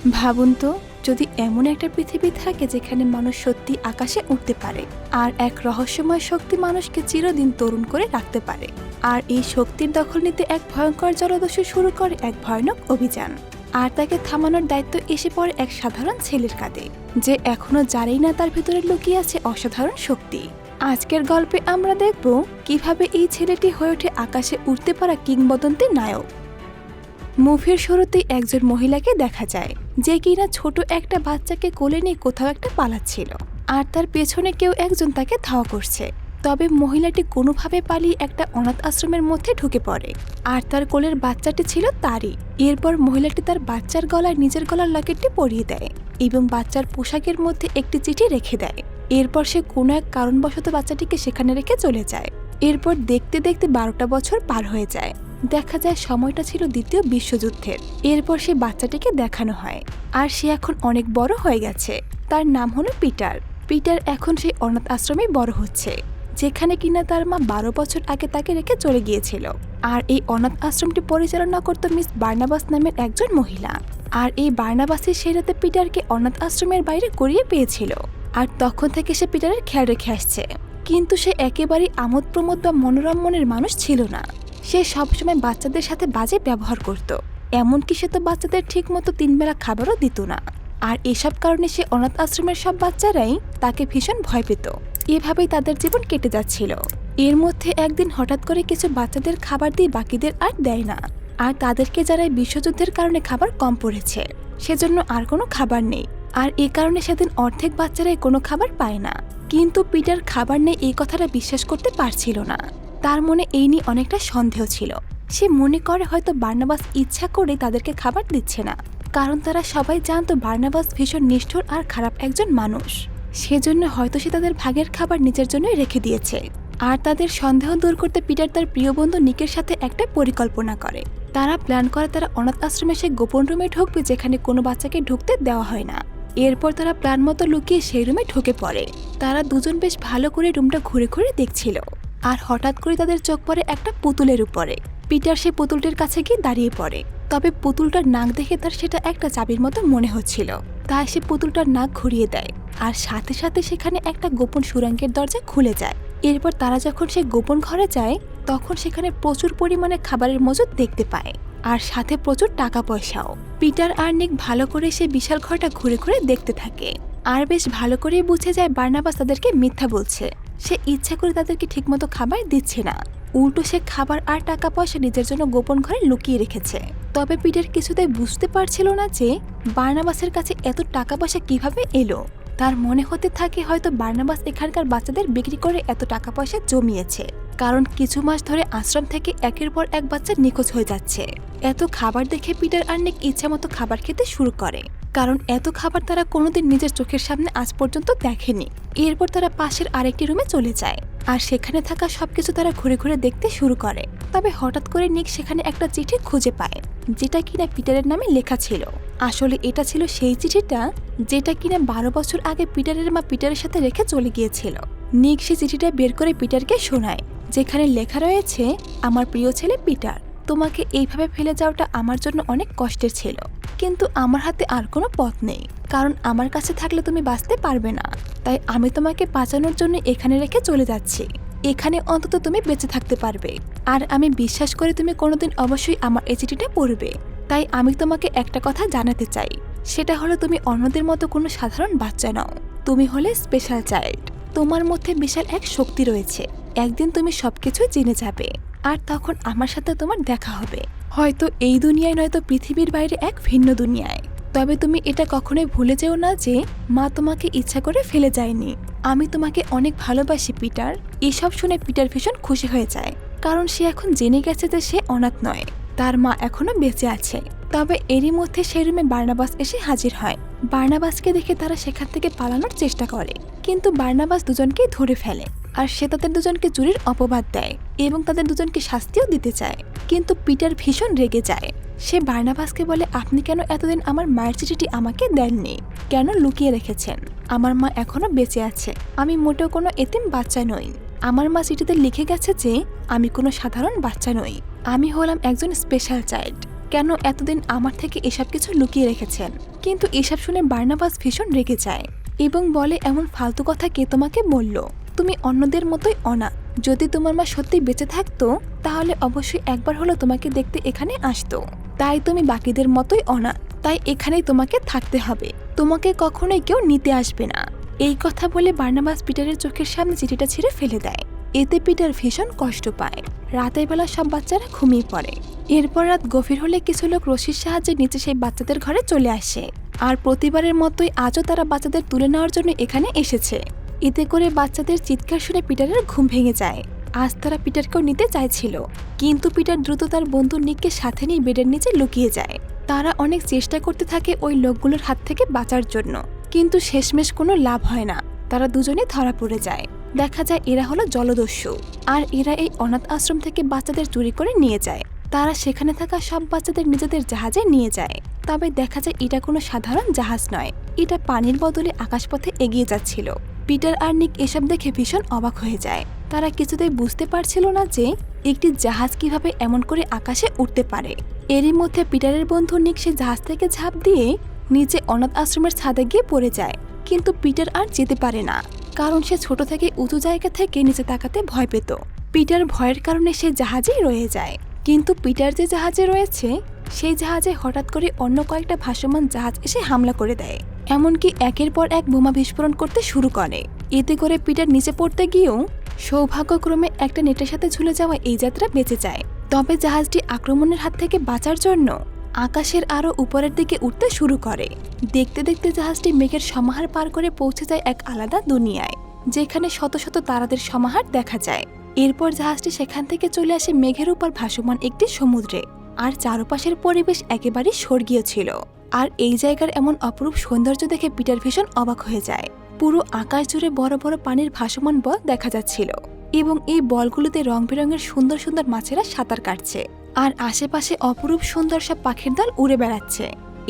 ভাবুন তো, যদি এমন একটা পৃথিবী থাকে যেখানে মানুষ সত্যি আকাশে উঠতে পারে, আর এক রহস্যময় শক্তি মানুষকে চিরদিন তরুণ করে রাখতে পারে, আর এই শক্তির দখল নিতে এক ভয়ঙ্কর জলদস্যু শুরু করে এক ভয়ানক অভিযান, আর তাকে থামানোর দায়িত্ব এসে পড়ে এক সাধারণ ছেলের কাঁধে, যে এখনো জানেই না তার ভেতরে লুকিয়ে আছে অসাধারণ শক্তি। আজকের গল্পে আমরা দেখব কিভাবে এই ছেলেটি হয়ে ওঠে আকাশে উঠতে পারা কিংবদন্তি নায়ক। মুভির শুরুতেই একজন মহিলাকে দেখা যায়, যে কিনা ছোট একটা বাচ্চাকে কোলে নিয়ে কোথাও একটা পালাচ্ছিল, আর তার পেছনে কেউ একজন তাকে ধাওয়া করছে। তবে মহিলাটি কোনোভাবে পালিয়ে একটা অনাথ আশ্রমের মধ্যে ঢুকে পড়ে, আর তার কোলের বাচ্চাটি ছিল তারই। এরপর মহিলাটি তার বাচ্চার গলায় নিজের গলার লকেটটি পরিয়ে দেয় এবং বাচ্চার পোশাকের মধ্যে একটি চিঠি রেখে দেয়। এরপর সে কোনো এক কারণবশত বাচ্চাটিকে সেখানে রেখে চলে যায়। এরপর দেখতে দেখতে 12টা বছর পার হয়ে যায়। দেখা যায় সময়টা ছিল দ্বিতীয় বিশ্বযুদ্ধের। এরপর সে বাচ্চাটিকে দেখানো হয়, আর সে এখন অনেক বড় হয়ে গেছে। তার নাম হলো পিটার। পিটার এখন সেই অনাথ আশ্রমে বড় হচ্ছে, যেখানে কিনা তার মা 12 বছর আগে তাকে রেখে চলে গিয়েছিল। আর এই অনাথ আশ্রমটি পরিচালনা করত মিস বার্নাবাস নামের একজন মহিলা। আর এই বার্নাবাসই সেই রাতে পিটারকে অনাথ আশ্রমের বাইরে করিয়ে পেয়েছিল, আর তখন থেকে সে পিটারের খেয়াল রেখে আসছে। কিন্তু সে একেবারেই আমোদ প্রমোদ বা মনোরম মনের মানুষ ছিল না। সে সবসময় বাচ্চাদের সাথে বাজে ব্যবহার করত, এমনকি সে তো বাচ্চাদের ঠিক মতো 3 বেলা খাবারও দিত না। আর এসব কারণে সে অনাথ আশ্রমের সব বাচ্চারাই তাকে ভীষণ ভয় পেত। এভাবেই তাদের জীবন কেটে যাচ্ছিল। এর মধ্যে একদিন হঠাৎ করে কিছু বাচ্চাদের খাবার দিয়ে বাকিদের আর দেয় না, আর তাদেরকে যারা বিশ্বযুদ্ধের কারণে খাবার কম পড়েছে সেজন্য আর কোনো খাবার নেই। আর এ কারণে সেদিন অর্ধেক বাচ্চারাই কোনো খাবার পায় না। কিন্তু পিটার খাবার নেই এই কথাটা বিশ্বাস করতে পারছিল না। তার মনে এই নিয়ে অনেকটা সন্দেহ ছিল। সে মনে করে হয়তো বার্নাবাস ইচ্ছা করে তাদেরকে খাবার দিচ্ছে না, কারণ তারা সবাই জানতো বার্নাবাস ভীষণ নিষ্ঠুর আর খারাপ একজন মানুষ। সেজন্য হয়তো সে তাদের ভাগের খাবার নিজের জন্যই রেখে দিয়েছে। আর তাদের সন্দেহ দূর করতে পিটার তার প্রিয় বন্ধু নিকের সাথে একটা পরিকল্পনা করে। তারা প্ল্যান করে তারা অনাথ আশ্রমে সে গোপন রুমে ঢুকবে, যেখানে কোনো বাচ্চাকে ঢুকতে দেওয়া হয় না। এরপর তারা প্ল্যান মতো লুকিয়ে সেই রুমে ঢুকে পড়ে। তারা দুজন বেশ ভালো করে রুমটা ঘুরে ঘুরে দেখছিল, আর হঠাৎ করে তাদের চোখ পড়ে একটা পুতুলের উপরে। পিটার সে পুতুলটির কাছে গিয়ে দাঁড়িয়ে পড়ে। তবে পুতুলটার নাক দেখে তার সেটা একটা চাবির মতো মনে হচ্ছিল, তাই সে পুতুলটার নাক ঘুরিয়ে দেয়, আর সাথে সাথে সেখানে একটা গোপন সুড়ঙ্গের দরজা খুলে যায়। এরপর তারা যখন সে গোপন ঘরে যায়, তখন সেখানে প্রচুর পরিমাণে খাবারের মজুদ দেখতে পায়, আর সাথে প্রচুর টাকা পয়সাও। পিটার আর নিক ভালো করে সে বিশাল ঘরটা ঘুরে ঘুরে দেখতে থাকে, আর বেশ ভালো করে বুঝে যায় বার্নাবাস তাদেরকে মিথ্যা বলছে। সে ইচ্ছা করে তাদেরকে ঠিকমতো খাবার দিচ্ছে না, উল্টো সে খাবার আর টাকা পয়সা নিজের জন্য গোপন ঘরে লুকিয়ে রেখেছে। তবে পিটার কিছুতেই বুঝতে পারছিল না যে বার্নাবাসের কাছে এত টাকা পয়সা কিভাবে এলো। তার মনে হতে থাকে হয়তো বার্নাবাস এখানকার বাচ্চাদের বিক্রি করে এত টাকা পয়সা জমিয়েছে, কারণ কিছু মাস ধরে আশ্রম থেকে একের পর এক বাচ্চা নিখোঁজ হয়ে যাচ্ছে। এত খাবার দেখে পিটার আর নিক ইচ্ছা মতো খাবার খেতে শুরু করে, কারণ এত খাবার তারা কোনোদিন নিজের চোখের সামনে আজ পর্যন্ত দেখেনি। এরপর তারা পাশের আরেকটি রুমে চলে যায়, আর সেখানে থাকা সবকিছু তারা ঘুরে ঘুরে দেখতে শুরু করে। তবে হঠাৎ করে নিক সেখানে একটা চিঠি খুঁজে পায়, যেটা কিনা পিটারের নামে লেখা ছিল। আসলে এটা ছিল সেই চিঠিটা যেটা কিনা 12 বছর আগে পিটারের মা পিটারের সাথে রেখে চলে গিয়েছিল। নিক সে চিঠিটা বের করে পিটারকে শোনায়, যেখানে লেখা রয়েছে, আমার প্রিয় ছেলে পিটার, তোমাকে এইভাবে ফেলে যাওয়াটা আমার জন্য অনেক কষ্টের ছিল, কিন্তু আমার হাতে আর কোনো পথ নেই, কারণ আমার কাছে থাকলে তুমি বাঁচতে পারবে না। তাই আমি তোমাকে বাঁচানোর জন্য এখানে রেখে চলে যাচ্ছি। এখানে অন্তত তুমি বেঁচে থাকতে পারবে, আর আমি বিশ্বাস করি তুমি কোনোদিন অবশ্যই আমার এই চিঠিটা পড়বে। তাই আমি তোমাকে একটা কথা জানাতে চাই, সেটা হলো তুমি অন্যদের মতো কোনো সাধারণ বাচ্চা নও, তুমি হলে স্পেশাল চাইল্ড। তোমার মধ্যে বিশাল এক শক্তি রয়েছে, একদিন তুমি সবকিছু জেনে যাবে, আর তখন আমার সাথে তোমার দেখা হবে, হয়তো এই দুনিয়ায় নয়তো পৃথিবীর বাইরে এক ভিন্ন দুনিয়ায়। তবে তুমি এটা কখনোই ভুলে যেও না যে মা তোমাকে ইচ্ছা করে ফেলে যায়নি। আমি তোমাকে অনেক ভালোবাসি পিটার। এসব শুনে পিটার ভীষণ খুশি হয়ে যায়, কারণ সে এখন জেনে গেছে যে সে অনাথ নয়, তার মা এখনো বেঁচে আছে। তবে এরই মধ্যে সেই রুমে বার্নাবাস এসে হাজির হয়। বার্নাবাসকে দেখে তারা সেখান থেকে পালানোর চেষ্টা করে, কিন্তু বার্নাবাস দুজনকেই ধরে ফেলে, আর সে তাদের দুজনকে চুরির অপবাদ দেয় এবং তাদের দুজনকে শাস্তিও দিতে চায়। কিন্তু পিটার ভীষণ রেগে যায়। সে বার্নাবাসকে বলে, আপনি কেন এতদিন আমার মায়ের চিঠিটি আমাকে দেননি, কেন লুকিয়ে রেখেছেন? আমার মা এখনো বেঁচে আছে, আমি মোটেও কোনো এতিম বাচ্চা নই। আমার মা চিঠিতে লিখে গেছে যে আমি কোনো সাধারণ বাচ্চা নই, আমি হলাম একজন স্পেশাল চাইল্ড। কেন এতদিন আমার থেকে এসব কিছু লুকিয়ে রেখেছেন? কিন্তু এসব শুনে বার্নাবাস ভীষণ রেগে যায় এবং বলে, এমন ফালতু কথা কে তোমাকে বলল? তুমি অন্যদের মতোই অনাথ। যদি তোমার মা সত্যি বেঁচে থাকতো তাহলে অবশ্যই একবার হলো তোমাকে দেখতে এখানে আসতো। তাই তুমি বাকিদের মতোই অনাথ, তাই এখানেই তোমাকে থাকতে হবে। তোমাকে কখনোই কেউ নিতে আসবে না। এই কথা বলে বার্নাবাস পিটারের চোখের সামনে চিঠিটা ছিঁড়ে ফেলে দেয়। এতে পিটার ভীষণ কষ্ট পায়। রাতের বেলা সব বাচ্চারা ঘুমিয়ে পড়ে। এরপর রাত গভীর হলে কিছু লোক রশির সাহায্যে নিচে সেই বাচ্চাদের ঘরে চলে আসে। আর প্রতিবারের মতোই আজও তারা বাচ্চাদের তুলে নেওয়ার জন্য এখানে এসেছে। এতে করে বাচ্চাদের চিৎকার শুনে পিটারের ঘুম ভেঙে যায়। আজ তারা পিটারকেও নিতে চাইছিল, কিন্তু পিটার দ্রুত তার বন্ধু নিককে সাথে নিয়ে বেডের নিচে লুকিয়ে যায়। তারা অনেক চেষ্টা করতে থাকে ওই লোকগুলোর হাত থেকে বাঁচার জন্য, কিন্তু শেষমেশ কোনো লাভ হয় না। তারা দুজনেই ধরা পড়ে যায়। দেখা যায় এরা হলো জলদস্যু, আর এরা এই অনাথ আশ্রম থেকে বাচ্চাদের চুরি করে নিয়ে যায়। তারা সেখানে থাকা সব বাচ্চাদের নিজেদের জাহাজে নিয়ে যায়। তবে দেখা যায় এটা কোনো সাধারণ জাহাজ নয়, এটা পানির বদলে আকাশপথে এগিয়ে যাচ্ছিল। পিটার আর নিক এসব দেখে ভীষণ অবাক হয়ে যায়। তারা কিছুতেই বুঝতে পারছিল না যে একটি জাহাজ কিভাবে এমন করে আকাশে উঠতে পারে। এরই মধ্যে পিটারের বন্ধু নিক সে জাহাজ থেকে ঝাঁপ দিয়ে নিচে অনাথ আশ্রমের ছাদে গিয়ে পড়ে যায়। কিন্তু পিটার আর যেতে পারে না, কারণ সে ছোট থেকে উঁচু জায়গা থেকে নিচে তাকাতে ভয় পেত। পিটার ভয়ের কারণে সে জাহাজেই রয়ে যায়। কিন্তু পিটার যে জাহাজে রয়েছে সেই জাহাজে হঠাৎ করে অন্য কয়েকটা ভাসমান জাহাজ এসে হামলা করে দেয়, এমনকি একের পর এক বোমা বিস্ফোরণ করতে শুরু করে। এতে করে পিটার নিচে পড়তে গিয়েও সৌভাগ্যক্রমে একটা নেটের সাথে ঝুলে যাওয়া এই যাত্রা বেঁচে যায়। তবে জাহাজটি আক্রমণের হাত থেকে বাঁচার জন্য আকাশের আরও উপরের দিকে উঠতে শুরু করে। দেখতে দেখতে জাহাজটি মেঘের সমাহার পার করে পৌঁছে যায় এক আলাদা দুনিয়ায়, যেখানে শত শত তারাদের সমাহার দেখা যায়। এরপর জাহাজটি সেখান থেকে চলে আসে মেঘের উপর ভাসমান একটি সমুদ্রে। আর চারপাশের পরিবেশ একেবারেই স্বর্গীয় ছিল। আর এই জায়গার এমন অপরূপ সৌন্দর্য দেখে পিটার ভীষণ অবাক হয়ে যায়। পুরো আকাশ জুড়ে বড় বড় পানির ভাসমান বল দেখা যাচ্ছিল, এবং এই বলগুলোতে রং বেরঙের সুন্দর সুন্দর মাছেরা সাঁতার কাটছে। আর আশেপাশে অপরূপ সুন্দর সব পাখির দল উড়ে বেড়াচ্ছে।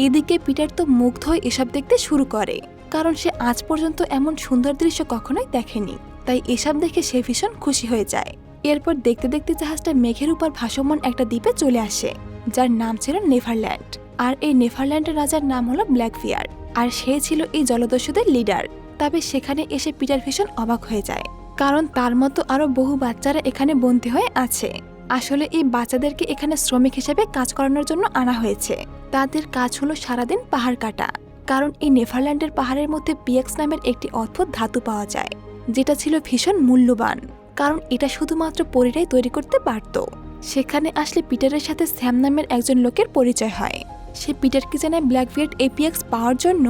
এদিকে পিটার তো মুগ্ধ হয়ে এসব দেখতে শুরু করে, কারণ সে আজ পর্যন্ত এমন সুন্দর দৃশ্য কখনোই দেখেনি। তাই এসব দেখে সে ভীষণ খুশি হয়ে যায়। এরপর দেখতে দেখতে জাহাজটা মেঘের উপর ভাসমান একটা দ্বীপে চলে আসে, যার নাম ছিল নেভারল্যান্ড। আর এই নেভারল্যান্ডের রাজার নাম হলো ব্ল্যাকবিয়ার্ড, আর সে ছিল এই জলদস্যুদের লিডার। তবে সেখানে এসে পিটার ভীষণ অবাক হয়ে যায়, কারণ তার মতো আরো বহু বাচ্চারা এখানে বন্দী হয়ে আছে। আসলে এই বাচ্চাদেরকে এখানে শ্রমিক হিসেবে কাজ করানোর জন্য আনা হয়েছে। তাদের কাজ হলো সারাদিন পাহাড় কাটা, কারণ এই নেভারল্যান্ডের পাহাড়ের মধ্যে পিএক্স নামের একটি অদ্ভুত ধাতু পাওয়া যায়, যেটা ছিল ভীষণ মূল্যবান, কারণ এটা শুধুমাত্র পরীরাই তৈরি করতে পারত। সেখানে আসলে পিটারের সাথে স্যাম নামের একজন লোকের পরিচয় হয়। সে পিটারকে জানায় ব্ল্যাকবিয়ার্ড এই পিএক্স পাওয়ার জন্য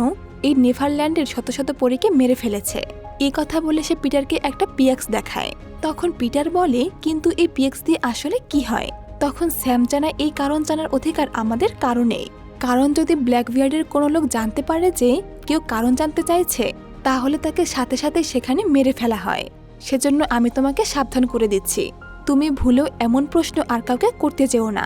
এই নেভারল্যান্ডের শত শত পরীকে মেরে ফেলেছে। এই কথা বলে সে পিটারকে একটা পিএক্স দেখায়। তখন পিটার বলে, কিন্তু এই পিএক্স দিয়ে আসলে কি হয়? তখন স্যাম জানায়, এই কারণ জানার অধিকার আমাদের কারণেই। কারণ যদি ব্ল্যাকবিয়ার্ডের কোনো লোক জানতে পারে যে কেউ কারণ জানতে চাইছে, তাহলে তাকে সাথে সাথে সেখানে মেরে ফেলা হয়। সেজন্য আমি তোমাকে সাবধান করে দিচ্ছি, তুমি ভুলেও এমন প্রশ্ন আর কাউকে করতে যেও না,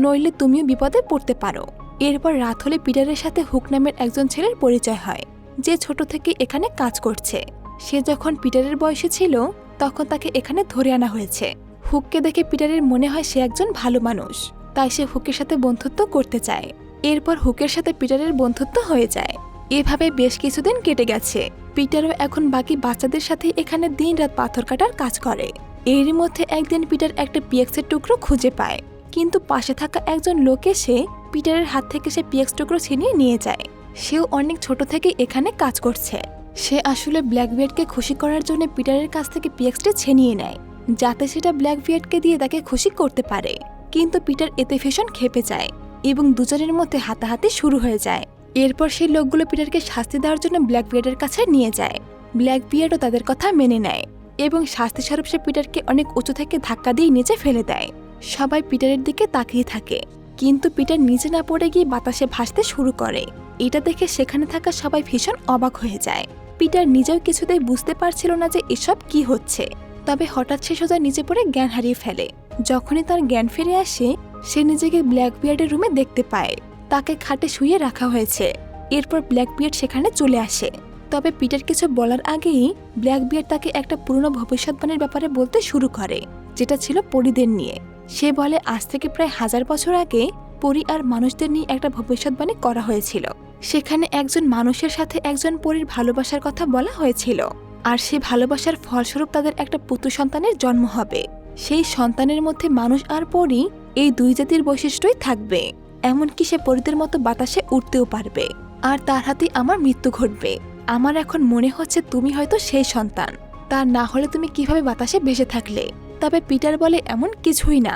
নইলে তুমিও বিপদে পড়তে পারো। এরপর রাত হলে পিটারের সাথে হুক নামের একজন ছেলের পরিচয় হয়, যে ছোট থেকে এখানে কাজ করছে। সে যখন পিটারের বয়সে ছিল তখন তাকে এখানে ধরে আনা হয়েছে। হুককে দেখে পিটারের মনে হয় সে একজন ভালো মানুষ, তাই সে হুকের সাথে বন্ধুত্ব করতে চায়। এরপর হুকের সাথে পিটারের বন্ধুত্ব হয়ে যায়। এভাবে বেশ কিছুদিন কেটে গেছে। পিটারও এখন বাকি বাচ্চাদের সাথে এখানে দিনরাত পাথর কাটার কাজ করে। এরই মধ্যে একদিন পিটার একটা পিএক্সের টুকরো খুঁজে পায়, কিন্তু পাশে থাকা একজন লোক এসে পিটারের হাত থেকে সে পিএক্স টুকরো ছিনিয়ে নিয়ে যায়। সেও অনেক ছোট থেকে এখানে কাজ করছে। সে আসলে ব্ল্যাকবিয়ার্ডকে খুশি করার জন্য পিটারের কাছ থেকে পিএক্সটি ছিনিয়ে নেয়, যাতে সেটা ব্ল্যাকবিয়ার্ডকে দিয়ে তাকে খুশি করতে পারে। কিন্তু পিটার এতে ভীষণ ক্ষেপে যায় এবং দুজনের মধ্যে হাতাহাতি শুরু হয়ে যায়। এরপর সেই লোকগুলো পিটারকে শাস্তি দেওয়ার জন্য ব্ল্যাকবিয়ার্ডের কাছে নিয়ে যায়। ব্ল্যাকবিয়ার্ডও তাদের কথা মেনে নেয় এবং শাস্তি স্বরূপ সে পিটারকে অনেক উঁচু থেকে ধাক্কা দিয়ে নিচে ফেলে দেয়। সবাই পিটারের দিকে তাকিয়ে থাকে, কিন্তু পিটার নিচে না পড়ে গিয়ে বাতাসে ভাসতে শুরু করে। এটা দেখে সেখানে থাকা সবাই ভীষণ অবাক হয়ে যায়। পিটার নিজেও কিছুতেই বুঝতে পারছিল না যে এসব কি হচ্ছে। তবে হঠাৎ সে সোজা নিচে পড়ে জ্ঞান হারিয়ে ফেলে। যখনই তার জ্ঞান ফিরে আসে, সে নিজেকে ব্ল্যাকবিয়ার্ডের রুমে দেখতে পায়। তাকে খাটে শুইয়ে রাখা হয়েছে। এরপর ব্ল্যাকবিয়ার্ড সেখানে চলে আসে। তবে পিটার কিছু বলার আগেই ব্ল্যাকবিয়ার্ড তাকে একটা পুরনো ভবিষ্যৎবাণীর ব্যাপারে বলতে শুরু করে, যেটা ছিল পরীদের নিয়ে। সে বলে, আজ থেকে প্রায় 1000 বছর আগে পরী আর মানুষদের নিয়ে একটা ভবিষ্যৎবাণী করা হয়েছিল। সেখানে একজন মানুষের সাথে একজন পরীর ভালোবাসার কথা বলা হয়েছিল, আর সেই ভালোবাসার ফলস্বরূপ তাদের একটা পুত্র সন্তানের জন্ম হবে। সেই সন্তানের মধ্যে মানুষ আর পরী এই দুই জাতির বৈশিষ্ট্যই থাকবে, এমনকি সে পরীদের মতো বাতাসে উঠতেও পারবে, আর তার হাতেই আমার মৃত্যু ঘটবে। আমার এখন মনে হচ্ছে তুমি হয়তো সেই সন্তান, তা না হলে তুমি কিভাবে বাতাসে ভেসে থাকলে? তবে পিটার বলে, এমন কিছুই না,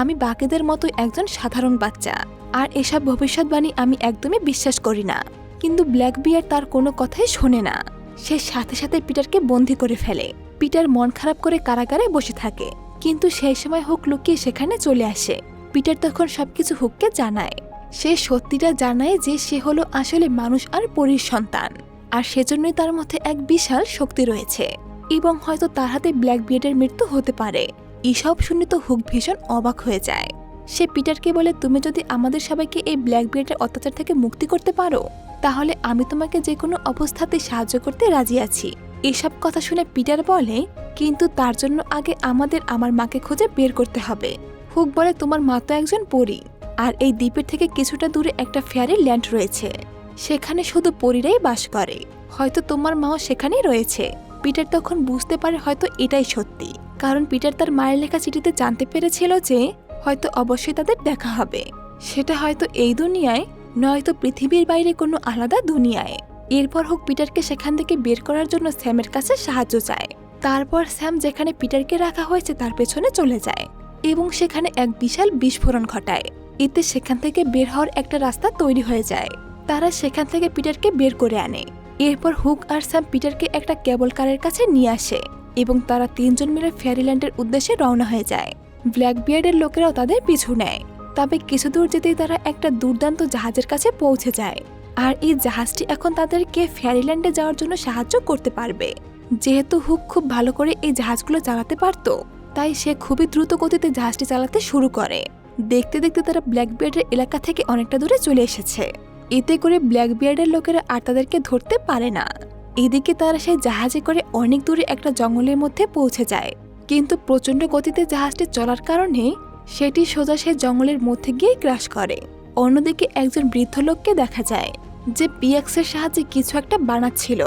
আমি বাকিদের মতো একজন সাধারণ বাচ্চা, আর এসব ভবিষ্যৎবাণী আমি একদমই বিশ্বাস করি না। কিন্তু ব্ল্যাকবিয়ার্ড তার কোনো কথাই শোনে না। সে সাথে সাথে পিটারকে বন্দী করে ফেলে। পিটার মন খারাপ করে কারাগারে বসে থাকে, কিন্তু সেই সময় হুক লুকিয়ে সেখানে চলে আসে। পিটার তখন সবকিছু হুককে জানায়। সে সত্যিটা জানায় যে সে হলো আসলে মানুষ আর পরীর সন্তান, আর সেজন্যই তার মধ্যে এক বিশাল শক্তি রয়েছে, এবং হয়তো তার হাতে ব্ল্যাকবিয়ার্ডের মৃত্যু হতে পারে। এসব শুনে তো হুক ভীষণ অবাক হয়ে যায়। সে পিটারকে বলে, তুমি যদি আমাদের সবাইকে এই ব্ল্যাকবিয়ার্ডের অত্যাচার থেকে মুক্তি করতে পারো, তাহলে আমি তোমাকে যে কোনো অবস্থাতেই সাহায্য করতে রাজি আছি। এসব কথা শুনে পিটার বলে, কিন্তু তার জন্য আগে আমাদের আমার মাকে খুঁজে বের করতে হবে। হুক বলে, তোমার মা তো একজন পরী, আর এই দ্বীপের থেকে কিছুটা দূরে একটা ফেয়ারি ল্যান্ড রয়েছে, সেখানে শুধু পরীরাই বাস করে, হয়তো তোমার মাও সেখানেই রয়েছে। পিটার তখন বুঝতে পারে হয়তো এটাই সত্যি, কারণ পিটার তার মায়ের লেখা চিঠিতে জানতে পেরেছিল যে হয়তো অবশ্যই তাদের দেখা হবে, সেটা হয়তো এই দুনিয়ায়, নয়তো পৃথিবীর বাইরে কোনো আলাদা দুনিয়ায়। এরপর হুক পিটারকে সেখান থেকে বের করার জন্য স্যামের কাছে সাহায্য চায়। তারপর স্যাম যেখানে পিটারকে রাখা হয়েছে তার পেছনে চলে যায়, এবং সেখানে এক বিশাল বিস্ফোরণ ঘটায়। এতে সেখান থেকে বের হওয়ার একটা রাস্তা তৈরি হয়ে যায়। তারা সেখান থেকে পিটারকে বের করে আনে। এরপর হুক আর স্যাম পিটারকে একটা কেবল কারের কাছে নিয়ে আসে, এবং তারা তিনজন মিলে ফেয়ারিল্যান্ডের উদ্দেশ্যে রওনা হয়ে যায়। ব্ল্যাকবিয়ার্ডের লোকেরাও তাদের পিছু নেয়। তবে কিছু দূর যেতেই তারা একটা দুর্দান্ত জাহাজের কাছে পৌঁছে যায়, আর এই জাহাজটি এখন তাদেরকে ফেয়ারিল্যান্ডে যাওয়ার জন্য সাহায্য করতে পারবে। যেহেতু হুক খুব ভালো করে এই জাহাজগুলো চালাতে পারত, তাই সে খুবই দ্রুত গতিতে জাহাজটি চালাতে শুরু করে। দেখতে দেখতে তারা ব্ল্যাকবিয়ার্ডের এলাকা থেকে অনেকটা দূরে চলে এসেছে। এতে করে ব্ল্যাকবিয়ার্ডের লোকেরা আর তাদেরকে ধরতে পারে না। এদিকে তারা সেই জাহাজে করে অনেক দূরে একটা জঙ্গলের মধ্যে পৌঁছে যায়, কিন্তু প্রচণ্ড গতিতে জাহাজটি চলার কারণে সেটি সোজা সেই জঙ্গলের মধ্যে গিয়ে ক্র্যাশ করে। অন্যদিকে একজন বৃদ্ধ লোককে দেখা যায় যে পিএক্সের সাহায্যে কিছু একটা বানাচ্ছিল।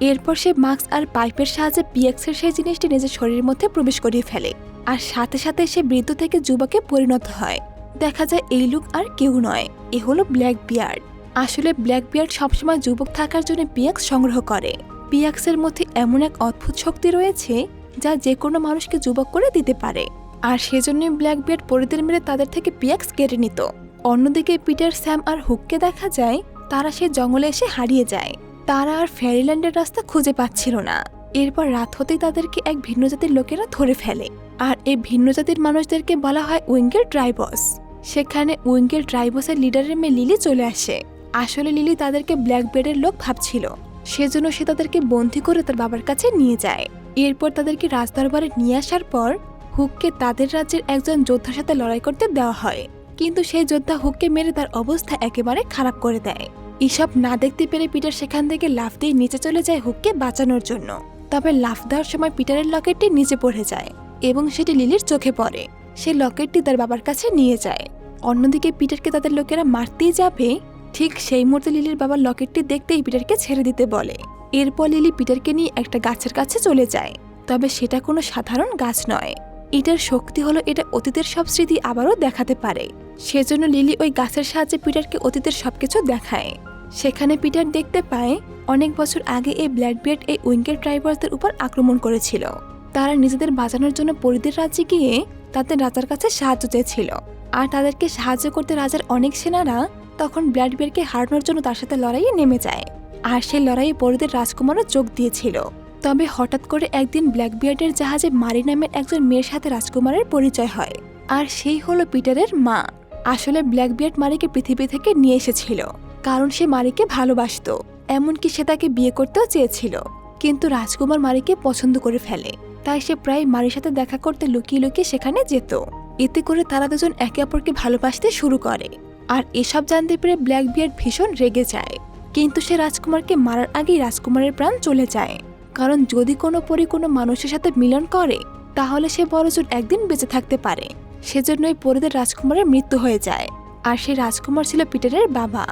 এরপর সে মাস্ক আর পাইপের সাহায্যে পিএক্সের সেই জিনিসটি নিজের শরীরের মধ্যে প্রবেশ করিয়ে ফেলে, আর সাথে সাথে সে বৃদ্ধ থেকে যুবকে পরিণত হয়। দেখা যায় এই লোক আর কেউ নয়, এ হলো ব্ল্যাকবিয়ার্ড। আসলে ব্ল্যাকবিয়ার্ড সবসময় যুবক থাকার জন্য পিএক্স সংগ্রহ করে। পিএক্সের মধ্যে এমন এক অদ্ভুত শক্তি রয়েছে যা যে কোনো মানুষকে যুবক করে দিতে পারে, আর সেজন্যই ব্ল্যাকবিয়ার্ড পরীদের মেরে তাদের থেকে পিএক্স কেড়ে নিত। অন্যদিকে পিটার, স্যাম আর হুককে দেখা যায় তারা সেই জঙ্গলে এসে হারিয়ে যায়। তারা আর ফেয়ারিল্যান্ডের রাস্তা খুঁজে পাচ্ছিল না। এরপর রাত হতেই তাদেরকে এক ভিন্ন জাতির লোকেরা ধরে ফেলে, আর এই ভিন্ন জাতির মানুষদেরকে বলা হয় উইঙ্গেল ট্রাইবস। সেখানে উইঙ্গেল ট্রাইবসের লিডারের মেয়ে লিলি চলে আসে। আসলে লিলি তাদেরকে ব্ল্যাকবিয়ার্ডের লোক ভাবছিল, সেজন্য সে তাদেরকে বন্দী করে তার বাবার কাছে নিয়ে যায়। এরপর তাদেরকে রাজদরবারে নিয়ে আসার পর হুককে তাদের রাজ্যের একজন যোদ্ধার সাথে লড়াই করতে দেওয়া হয়, কিন্তু সেই যোদ্ধা হুককে মেরে তার অবস্থা একেবারে খারাপ করে দেয়। এসব না দেখতে পেরে পিটার সেখান থেকে লাফ দিয়ে নিচে চলে যায় হুককে বাঁচানোর জন্য। তবে লাফ দেওয়ার সময় পিটারের লকেটটি নিচে পড়ে যায়, এবং সেটি লিলির চোখে পড়ে। সে লকেটটি তার বাবার কাছে নিয়ে যায়। অন্যদিকে পিটারকে তাদের লোকেরা মারতেই যাবে, ঠিক সেই মুহূর্তে লিলির বাবার লকেটটি দেখতেই পিটারকে ছেড়ে দিতে বলে। এরপর লিলি পিটারকে নিয়ে একটা গাছের কাছে চলে যায়, তবে সেটা কোনো সাধারণ গাছ নয়। এটার শক্তি হলো এটা অতীতের সব স্মৃতি আবারও দেখাতে পারে। সেজন্য লিলি ওই গাছের সাহায্যে পিটারকে অতীতের সবকিছু দেখায়। সেখানে পিটার দেখতে পায় অনেক বছর আগে এই ব্ল্যাকবিয়ার্ড এই উইঙ্গেল ট্রাইবার্সদের উপর আক্রমণ করেছিল। তারা নিজেদের বাঁচানোর জন্য পরীদের রাজ্যে গিয়ে তাদের রাজার কাছে সাহায্য চেয়েছিল, আর তাদেরকে সাহায্য করতে রাজার অনেক সেনারা তখন ব্ল্যাকবিয়ার্ডকে হারানোর জন্য তার সাথে লড়াইয়ে নেমে যায়, আর সেই লড়াইয়ে পরীদের রাজকুমারও যোগ দিয়েছিল। তবে হঠাৎ করে একদিন ব্ল্যাকবিয়ার্ডের জাহাজে মারি নামের একজন মেয়ের সাথে রাজকুমারের পরিচয় হয়, আর সেই হলো পিটারের মা। আসলে ব্ল্যাকবিয়ার্ড মারিকে পৃথিবী থেকে নিয়ে এসেছিল, কারণ সে মারিকে ভালোবাসত, এমনকি সে তাকে বিয়ে করতেও চেয়েছিল। কিন্তু রাজকুমার মারিকে পছন্দ করে ফেলে, তাই সে প্রায় মারির সাথে দেখা করতে লুকিয়ে লুকিয়ে সেখানে যেত। এতে করে তারা দুজন একে অপরকে ভালোবাসতে শুরু করে, আর এসব জানতে পেরে ব্ল্যাকবিয়ার্ড ভীষণ রেগে যায়। কিন্তু সে রাজকুমারকে মারার আগেই রাজকুমারের প্রাণ চলে যায়, কারণ যদি কোনো পরী কোনো মানুষের সাথে মিলন করে তাহলে সে বড়জোর একদিন বেঁচে থাকতে পারে। সেজন্যই পরীদের রাজকুমারের মৃত্যু হয়ে যায়, আর সেই রাজকুমার ছিল পিটারের বাবা।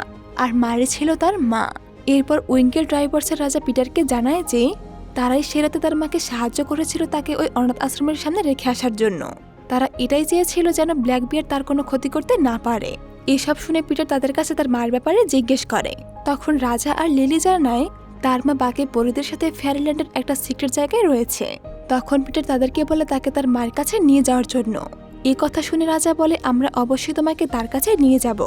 আর মারি ছিল তার মা। এরপর উইঙ্কেল ড্রাইভার্সের রাজা পিটারকে জানায় যে তারাই সে রাতে তার মাকে সাহায্য করেছিল তাকে ওই অনাথ আশ্রমের সামনে রেখে আসার জন্য। তারা এটাই চেয়েছিল যেন ব্ল্যাকবিয়ার্ড তার কোনো ক্ষতি করতে না পারে। এসব শুনে পিটার তাদের কাছে তার মার ব্যাপারে জিজ্ঞেস করে। তখন রাজা আর লিলি জানায় তার মা বাকি পরিদের সাথে ফেয়ারিল্যান্ডের একটা সিক্রেট জায়গায় রয়েছে। তখন পিটার তাদেরকে বলে তাকে তার মার কাছে নিয়ে যাওয়ার জন্য। এই কথা শুনে রাজা বলে আমরা অবশ্যই তোমাকে তার কাছে নিয়ে যাব,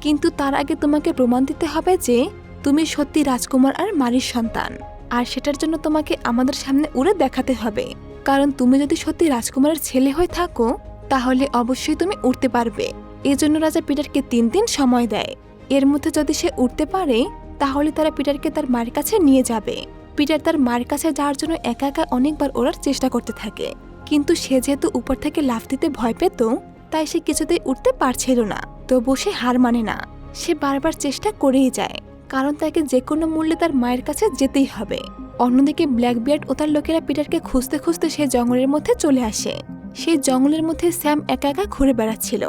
কিন্তু তার আগে তোমাকে প্রমাণ দিতে হবে যে তুমি সত্যি রাজকুমার আর মারির সন্তান, আর সেটার জন্য তোমাকে আমাদের সামনে উড়ে দেখাতে হবে। কারণ তুমি যদি সত্যি রাজকুমারের ছেলে হয়ে থাকো তাহলে অবশ্যই তুমি উড়তে পারবে। এজন্য রাজা পিটারকে 3 দিন সময় দেয়। এর মধ্যে যদি সে উঠতে পারে তাহলে তারা পিটারকে তার মার কাছে নিয়ে যাবে। পিটার তার মার কাছে যাওয়ার জন্য একা একা অনেকবার ওড়ার চেষ্টা করতে থাকে, কিন্তু সে যেহেতু উপর থেকে লাফ দিতে ভয় পেত তাই সে কিছুতেই উঠতে পারছিল না। তবুও সে হার মানে না, সে বারবার চেষ্টা করেই যায়, কারণ তাকে যে কোনো মূল্যে তার মায়ের কাছে যেতেই হবে। অন্যদিকে ব্ল্যাকবিয়ার্ড ও তার লোকেরা পিটারকে খুঁজতে খুঁজতে সে জঙ্গলের মধ্যে চলে আসে। সেই জঙ্গলের মধ্যে স্যাম একা একা ঘুরে বেড়াচ্ছিল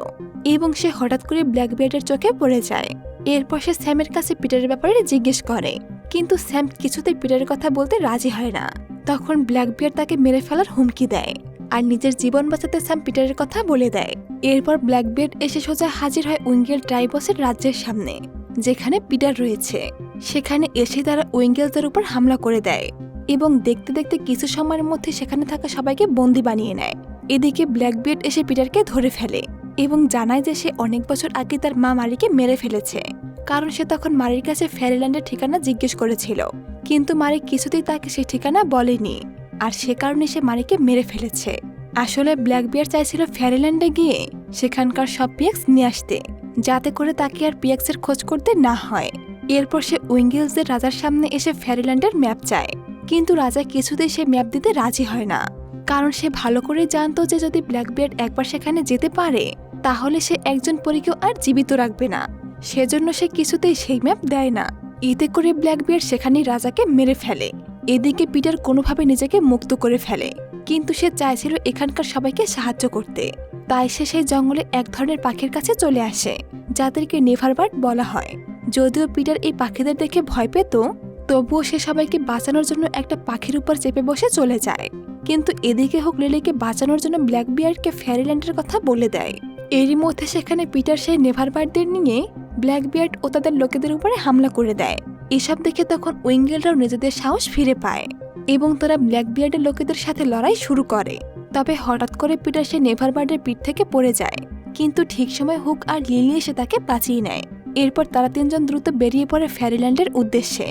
এবং সে হঠাৎ করে ব্ল্যাকবিয়ার্ডের চোখে পড়ে যায়। এরপর সে স্যামের কাছে পিটারের ব্যাপারে জিজ্ঞেস করে, কিন্তু স্যাম কিছুতেই পিটারের কথা বলতে রাজি হয় না। তখন ব্ল্যাকবিয়ার্ড তাকে মেরে ফেলার হুমকি দেয় আর নিজের জীবন বাঁচাতে স্যাম পিটারের কথা বলে দেয়। এরপর ব্ল্যাকবিয়ার্ড এসে সোজা হাজির হয় উইঙ্গেল ট্রাইবসের রাজ্যের সামনে, যেখানে পিটার রয়েছে। সেখানে এসে তারা উইঙ্গেলদের উপর হামলা করে দেয় এবং দেখতে দেখতে কিছু সময়ের মধ্যে সেখানে থাকা সবাইকে বন্দি বানিয়ে নেয়। এদিকে ব্ল্যাকবিয়ার্ড এসে পিটারকে ধরে ফেলে এবং জানায় যে সে অনেক বছর আগে তার মা মারিকে মেরে ফেলেছে, কারণ সে তখন মারির কাছে ফেয়ারিল্যান্ডের ঠিকানা জিজ্ঞেস করেছিল, কিন্তু মারি কিছুতেই তাকে সেই ঠিকানা বলেনি, আর সে কারণে সে মারিকে মেরে ফেলেছে। আসলে ব্ল্যাকবিয়ার্ড চাইছিল ফেয়ারিল্যান্ডে গিয়ে সেখানকার সব পিএক্স নিয়ে আসতে, যাতে করে তাকে আর পিএক্সের খোঁজ করতে না হয়। এরপর সে উইঙ্গেলসদের রাজার সামনে এসে ফেয়ারিল্যান্ডের ম্যাপ চায়, কিন্তু রাজা কিছুতেই সে ম্যাপ দিতে রাজি হয় না, কারণ সে ভালো করে জানতো যে যদি ব্ল্যাকবিয়ার্ড একবার সেখানে যেতে পারে তাহলে সে একজন পরীকেও আর জীবিত রাখবে না। সেজন্য সে কিছুতেই সেই ম্যাপ দেয় না। এতে করে ব্ল্যাকবিয়ার্ড সেখানেই রাজাকে মেরে ফেলে। এদিকে পিটার কোনোভাবে নিজেকে মুক্ত করে ফেলে, কিন্তু সে চাইছিল এখানকার সবাইকে সাহায্য করতে। তাই সে সেই জঙ্গলে এক ধরনের পাখির কাছে চলে আসে, যাদেরকে নেভারবার্ড বলা হয়। যদিও পিটার এই পাখিদের দেখে ভয় পেত, তবুও সে সবাইকে বাঁচানোর জন্য একটা পাখির উপর চেপে বসে চলে যায়। কিন্তু এদিকে হোক লিলিকে বাঁচানোর জন্য ব্ল্যাকবিয়ার্ডকে ফেয়ারিল্যান্ডের কথা বলে দেয়। এরই মধ্যে সেখানে পিটার সেই নেভারবার্ডদের নিয়ে ব্ল্যাকবিয়ার্ড ও তাদের লোকেদের উপরে হামলা করে দেয়। এসব দেখে তখন উইঙ্গেলরাও নিজেদের সাহস ফিরে পায় এবং তারা ব্ল্যাকবিয়ার্ডের লোকেদের সাথে লড়াই শুরু করে। তবে হঠাৎ করে পিটার সেই নেভারবার্ডের পিঠ থেকে পড়ে যায়, কিন্তু ঠিক সময় হুক আর লিলি এসে তাকে বাঁচিয়ে নেয়। এরপর তারা 3 জন দ্রুত বেরিয়ে পড়ে ফেয়ারিল্যান্ডের উদ্দেশ্যে,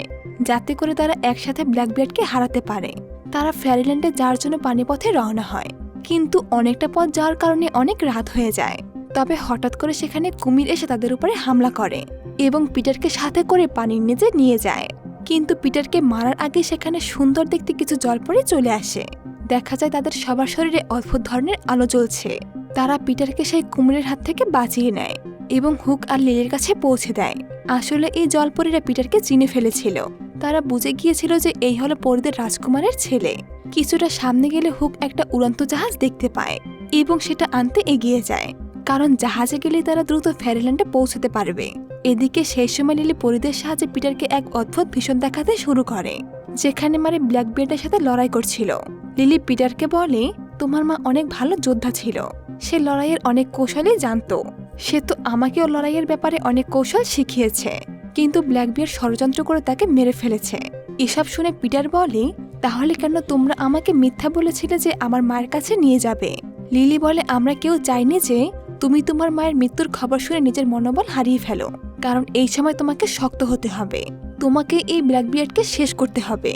যাতে করে তারা একসাথে ব্ল্যাকবিয়ার্ডকে হারাতে পারে। তারা ফেয়ারিল্যান্ডে যাওয়ার জন্য পানিপথে রওনা হয়, কিন্তু অনেকটা পথ যাওয়ার কারণে অনেক রাত হয়ে যায়। তবে হঠাৎ করে সেখানে কুমির এসে তাদের উপরে হামলা করে এবং পিটারকে সাথে করে পানির নিচে নিয়ে যায়। কিন্তু পিটারকে মারার আগে সেখানে সুন্দর দেখতে কিছু জলপরি চলে আসে। দেখা যায় তাদের সবার শরীরে অদ্ভুত ধরনের আলো জ্বলছে। তারা পিটারকে সেই কুমিরের হাত থেকে বাঁচিয়ে নেয় এবং হুক আর লিলির কাছে পৌঁছে দেয়। আসলে এই জলপরীরা পিটারকে চিনে ফেলেছিল। তারা বুঝে গিয়েছিল যে এই হলো পরীদের রাজকুমারের ছেলে। কিছুটা সামনে গেলে হুক একটা উড়ন্ত জাহাজ দেখতে পায় এবং সেটা আনতে এগিয়ে যায়, কারণ জাহাজে গেলে তারা দ্রুত ফেয়ারিল্যান্ডে পৌঁছতে পারবে। এদিকে সেই সময় লিলি পরীদের সাহায্যে পিটারকে এক অদ্ভুত ভীষণ দেখাতে শুরু করে, যেখানে মারি ব্ল্যাকবিয়ার্ডের সাথে লড়াই করছিল। লিলি পিটারকে বলে, তোমার মা অনেক ভালো যোদ্ধা ছিল, সে লড়াইয়ের অনেক কৌশলই জানতো, সে তো আমাকেও লড়াইয়ের ব্যাপারে অনেক কৌশল শিখিয়েছে, কিন্তু ব্ল্যাকবিয়ার্ড ষড়যন্ত্র করে তাকে মেরে ফেলেছে। এসব শুনে পিটার বলে, তাহলে কেন তোমরা আমাকে মিথ্যা বলেছিলে যে আমার মায়ের কাছে নিয়ে যাবে? লিলি বলে, আমরা কেউ চাইনি যে তুমি তোমার মায়ের মৃত্যুর খবর শুনে নিজের মনোবল হারিয়ে ফেলো, কারণ এই সময় তোমাকে শক্ত হতে হবে, তোমাকে এই ব্ল্যাকবিয়ার্ডকে শেষ করতে হবে।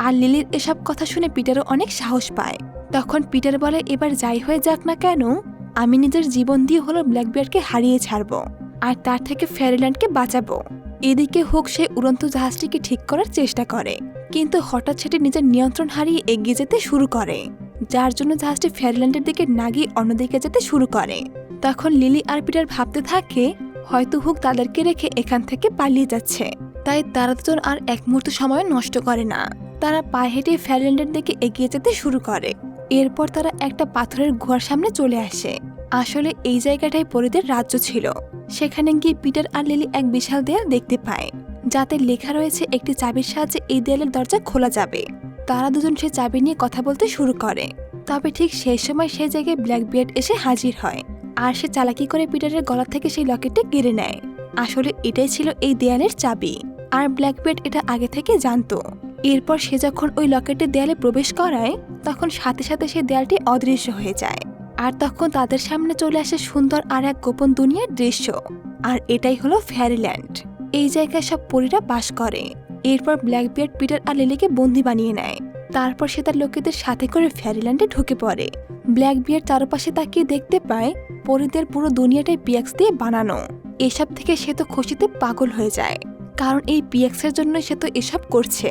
আর লিলির এসব কথা শুনে পিটারও অনেক সাহস পায়। তখন পিটার বলে, এবার যাই হয়ে যাক না কেন আমি নিজের জীবন দিয়ে হলো ব্ল্যাকবিয়ার্ডকে হারিয়ে ছাড়বো আর তার থেকে ফেয়ারিল্যান্ডকে বাঁচাবো। এদিকে হুক সেই উড়ন্ত জাহাজটিকে ঠিক করার চেষ্টা করে, কিন্তু হঠাৎ সেটি নিজের নিয়ন্ত্রণ হারিয়ে এগিয়ে যেতে শুরু করে, যার জন্য জাহাজটি ফেয়ারিল্যান্ডের দিকে না গিয়ে অন্যদিকে যেতে শুরু করে। তখন লিলি আর পিটার ভাবতে থাকে হয়তো হুক তাদেরকে রেখে এখান থেকে পালিয়ে যাচ্ছে, তাই তারা দুজন আর এক মুহূর্ত সময় নষ্ট করে না। তারা পায়ে হেঁটে ফেয়ারিল্যান্ডের দিকে এগিয়ে যেতে শুরু করে। এরপর তারা একটা পাথরের গুহার সামনে চলে আসে। আসলে এই জায়গাটাই পরীদের রাজ্য ছিল। সেখানে গিয়ে পিটার আর লিলি এক বিশাল দেয়াল দেখতে পায়, যাতে লেখা রয়েছে একটি চাবির সাহায্যে এই দেয়ালের দরজা খোলা যাবে। তারা দুজন সে চাবি নিয়ে কথা বলতে শুরু করে। তবে ঠিক সেই সময় সেই জায়গায় ব্ল্যাকবিয়ার্ড এসে হাজির হয়, আর সে চালাকি করে পিটারের গলা থেকে সেই লকেটটি কেড়ে নেয়। আসলে এটাই ছিল এই দেয়ালের চাবি, আর ব্ল্যাকবিয়ার্ড এটা আগে থেকে জানতো। এরপর সে যখন ওই লকেটের দেয়ালে প্রবেশ করায়, তখন সাথে সাথে সেই দেয়ালটি অদৃশ্য হয়ে যায়। আর তখন তাদের সামনে চলে আসে সুন্দর আর এক গোপন দুনিয়ার দৃশ্য, আর এটাই হলো ফেয়ারিল্যান্ড। এই জায়গায় সব পরীরা বাস করে। এরপর ব্ল্যাকবিয়ার্ড পিটার আর লিলিকে বন্দি বানিয়ে নেয়। তারপর সে তার লোকেদের সাথে করে ফেয়ারিল্যান্ডে ঢুকে পড়ে। ব্ল্যাকবিয়ার্ড চারপাশে তাকিয়ে দেখতে পায় পরীদের পুরো দুনিয়াটাই পিএক্স দিয়ে বানানো। এসব থেকে সে তো খুশিতে পাগল হয়ে যায়, কারণ এই পিএক্সের জন্য সে তো এসব করছে।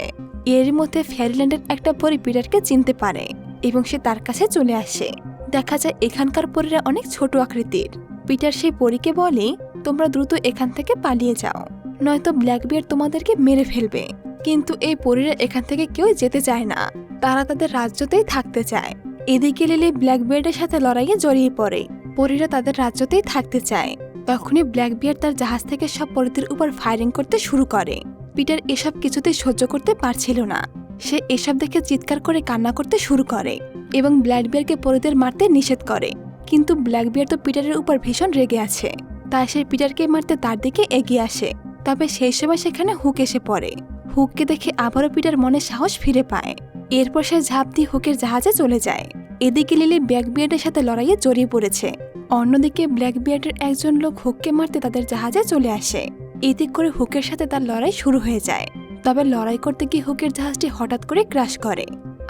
এর মধ্যে ফেয়ারিল্যান্ডের একটা পরী পিটারকে চিনতে পারে এবং সে তার কাছে চলে আসে। দেখা যায় এখানকার পরীরা অনেক ছোট আকৃতির। পিটার সেই পরীকে বলে, তোমরা দ্রুত এখান থেকে পালিয়ে যাও, নয়তো ব্ল্যাকবিয়ার্ড তোমাদেরকে মেরে ফেলবে। কিন্তু এই পরীরা এখান থেকে কেউ যেতে চায় না, তারা তাদের রাজ্যতেই থাকতে চায়। এদিকে লিলি ব্ল্যাকবিয়ার্ডের সাথে লড়াইয়ে জড়িয়ে পড়ে। পরীরা তাদের রাজ্যতেই থাকতে চায়। তখনই ব্ল্যাকবিয়ার্ড তার জাহাজ থেকে সব পরীদের উপর ফায়ারিং করতে শুরু করে। পিটার এসব কিছুতেই সহ্য করতে পারছিল না। সে এসব দেখে চিৎকার করে কান্না করতে শুরু করে এবং ব্ল্যাকবিয়ার্ডকে পরীদের মারতে নিষেধ করে। কিন্তু ব্ল্যাকবিয়ার্ড তো পিটারের উপর ভীষণ রেগে আছে, তাই সে পিটারকে মারতে তার দিকে এগিয়ে আসে। তবে সেই সময় সেখানে হুক এসে পড়ে। হুককে দেখে আবারও পিটার মনে সাহস ফিরে পায়। এরপর সে ঝাঁপ দিয়ে হুকের জাহাজে চলে যায়। এদিকে লিলি ব্ল্যাকবিয়ার্ডের সাথে লড়াইয়ে জড়িয়ে পড়েছে। অন্যদিকে ব্ল্যাকবিয়ার্ডের একজন লোক হুককে মারতে তাদের জাহাজে চলে আসে। এতে করে হুকের সাথে তার লড়াই শুরু হয়ে যায়। তবে লড়াই করতে গিয়ে হুকের জাহাজটি হঠাৎ করে ক্র্যাশ করে,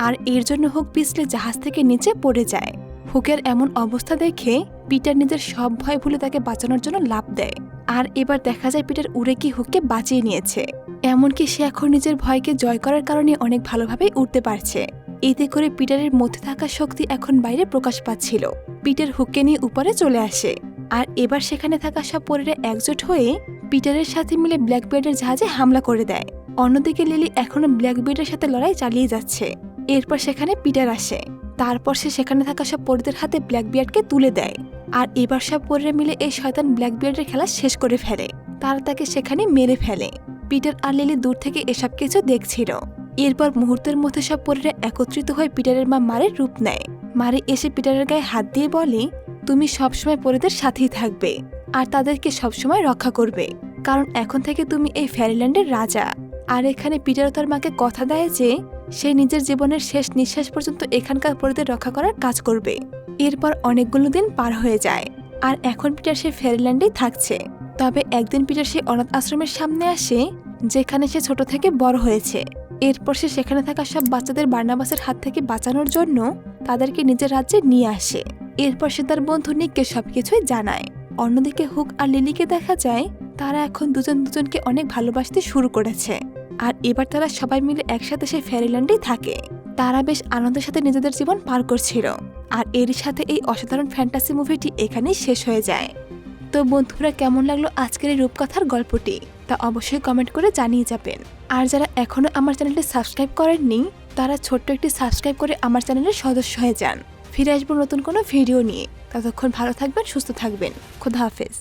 আর এর জন্য হুক পিছলে জাহাজ থেকে নিচে পড়ে যায়। হুকের এমন অবস্থা দেখে পিটার নিজের সব ভয় ভুলে তাকে বাঁচানোর জন্য লাফ দেয়। আর এবার দেখা যায় পিটার উড়ে গিয়ে হুককে বাঁচিয়ে নিয়েছে। এমনকি সে এখন নিজের ভয়কে জয় করার কারণে অনেক ভালোভাবেই উঠতে পারছে। এতে করে পিটারের মধ্যে থাকা শক্তি এখন বাইরে প্রকাশ পাচ্ছিল। পিটার হুককে নিয়ে উপরে চলে আসে, আর এবার সেখানে থাকা সব পরীরা একজোট হয়ে পিটারের সাথে মিলে ব্ল্যাকবিয়ার্ডের জাহাজে হামলা করে দেয়। অন্যদিকে লিলি এখনো ব্ল্যাকবিয়ার্ডের সাথে লড়াই চালিয়ে যাচ্ছে। এরপর সেখানে পিটার আসে। তারপর সে সেখানে থাকা সব পরীদের হাতে ব্ল্যাকবিয়ার্ডকে তুলে দেয়। আর এবার সব পরীরা মিলে এই শয়তান ব্ল্যাকবিয়ার্ডের খেলা শেষ করে ফেলে। তারা তাকে সেখানে মেরে ফেলে। পিটার আর লিলি দূর থেকে এসব কিছু দেখছিল। এরপর মুহূর্তের মধ্যে সব পরীরা একত্রিত হয়ে পিটারের মা মারের রূপ নেয়। মারে এসে পিটারের গায়ে হাত দিয়ে বলে, তুমি সবসময় পরীদের সাথেই থাকবে আর তাদেরকে সবসময় রক্ষা করবে, কারণ এখন থেকে তুমি এই ফেয়ারিল্যান্ডের রাজা। আর এখানে পিটার তার মাকে কথা দেয় যে সে নিজের জীবনের শেষ নিঃশ্বাস পর্যন্ত এখানকার পরীদের রক্ষা করার কাজ করবে। এরপর অনেকগুলো দিন পার হয়ে যায়, আর এখন পিটার সে ফেয়ারিল্যান্ডেই থাকছে। তবে একদিন পিটার সে অনাথ আশ্রমের সামনে আসে, যেখানে সে ছোট থেকে বড় হয়েছে। এরপর সে সেখানে থাকা সব বাচ্চাদের বার্নাবাসের হাত থেকে বাঁচানোর জন্য তাদেরকে নিজের রাজ্যে নিয়ে আসে। এরপর সে তার বন্ধু নিককে সবকিছুই জানায়। অন্যদিকে হুক আর লিলিকে দেখা যায় তারা এখন দুজন দুজনকে অনেক ভালোবাসতে শুরু করেছে, আর এবার তারা সবাই মিলে একসাথে সেই ফেয়ারিল্যান্ডেই থাকে। তারা বেশ আনন্দের সাথে নিজেদের জীবন পার করছিল। আর এর সাথে এই অসাধারণ ফ্যান্টাসি মুভিটি এখানেই শেষ হয়ে যায়। তো বন্ধুরা, কেমন লাগলো আজকের এই রূপকথার গল্পটি তা অবশ্যই কমেন্ট করে জানিয়ে যাবেন। আর যারা এখনো আমার চ্যানেলটি সাবস্ক্রাইব করেননি, তারা ছোট্ট একটি সাবস্ক্রাইব করে আমার চ্যানেলের সদস্য হয়ে যান। ফিরে আসবো নতুন কোনো ভিডিও নিয়ে। ততক্ষণ ভালো থাকবেন, সুস্থ থাকবেন। খোদা হাফেজ।